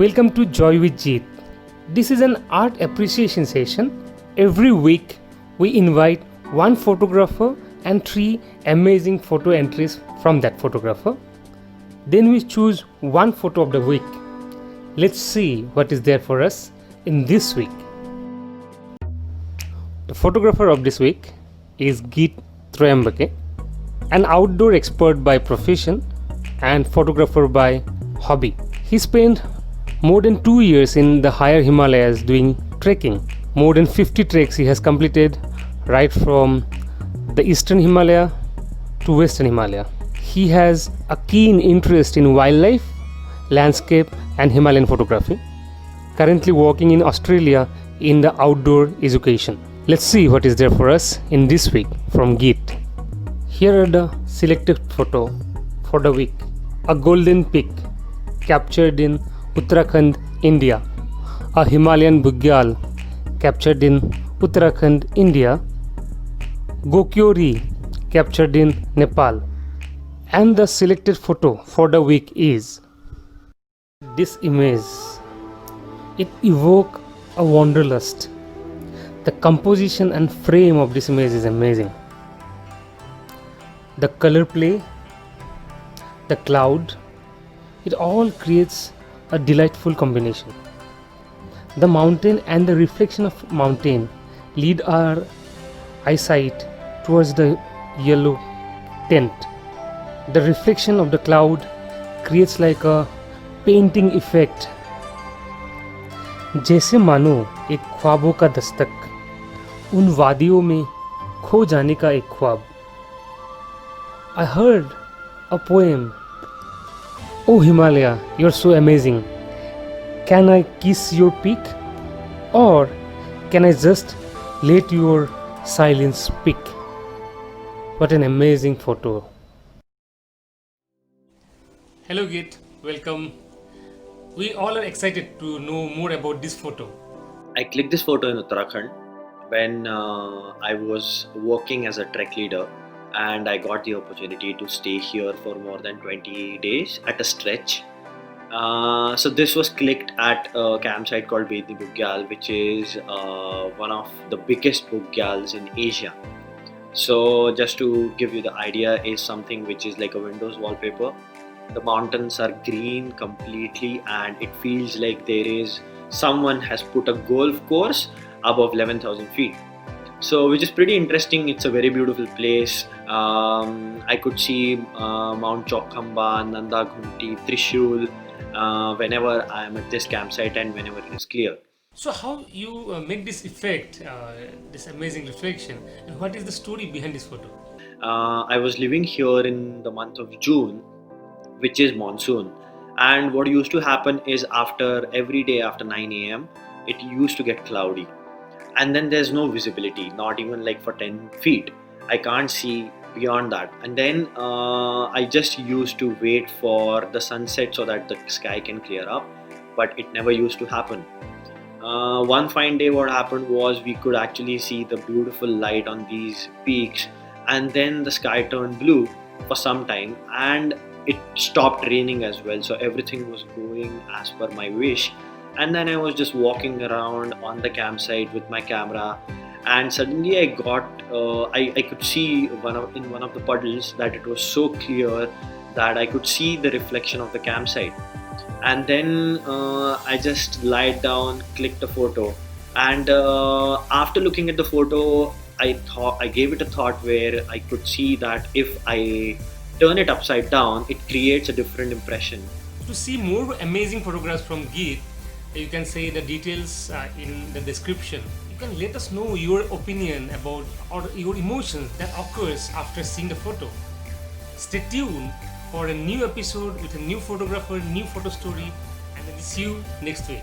Welcome to Joy with Jeet. This is an art appreciation session. Every week, we invite one photographer and 3 amazing photo entries from that photographer. Then we choose one photo of the week. Let's see what is there for us in this week. The photographer of this week is Geet Troyambake, an outdoor expert by profession and photographer by hobby. He spent more than 2 years in the higher Himalayas doing trekking. More than 50 treks he has completed, right from the eastern Himalaya to western Himalaya. He has a keen interest in wildlife, landscape and Himalayan photography. Currently working in Australia in the outdoor education. Let's see what is there for us in this week from Geet. Here are the selected photo for the week. A golden peak captured in Uttarakhand, India. A Himalayan bugyal captured in Uttarakhand, India. Gokyori captured in Nepal. And the selected photo for the week is this image. It evokes a wanderlust. The composition and frame of this image is amazing. The color play, the cloud, it all creates a delightful combination. The mountain and the reflection of mountain lead our eyesight towards the yellow tint. The reflection of the cloud creates like a painting effect, जैसे मानो एक ख्वाबों का दस्तक, उन वादियों में खो जाने का एक ख्वाब. I heard a poem. Oh Himalaya, you're so amazing. Can I kiss your peak? Or can I just let your silence speak? What an amazing photo. Hello Geet, welcome. We all are excited to know more about this photo. I clicked this photo in Uttarakhand when I was working as a trek leader, and I got the opportunity to stay here for more than 20 days at a stretch. So this was clicked at a campsite called Bedni Bugyal, which is one of the biggest bugyals in Asia. So just to give you the idea, is something which is like a Windows wallpaper. The mountains are green completely, and it feels like there is someone has put a golf course above 11,000 feet. So which is pretty interesting. It's a very beautiful place. I could see Mount Chokkhamba, Nanda Ghunti, Trishul whenever I am at this campsite and whenever it is clear. So how you make this effect, this amazing reflection, and what is the story behind this photo? I was living here in the month of June, which is monsoon, and what used to happen is every day after 9 a.m. it used to get cloudy, and then there's no visibility, not even like for 10 feet. I can't see beyond that, and then I just used to wait for the sunset so that the sky can clear up, but it never used to happen. One fine day what happened was we could actually see the beautiful light on these peaks, and then the sky turned blue for some time, and it stopped raining as well, so everything was going as per my wish. And then I was just walking around on the campsite with my camera, and suddenly I got I could see in one of the puddles that it was so clear that I could see the reflection of the campsite. And then I just lied down, clicked a photo, and after looking at the photo, I gave it a thought where I could see that if I turn it upside down, it creates a different impression. To see more amazing photographs from Geet, you can say the details in the description. You can let us know your opinion about or your emotions that occurs after seeing the photo. Stay tuned for a new episode with a new photographer, new photo story, and I'll see you next week.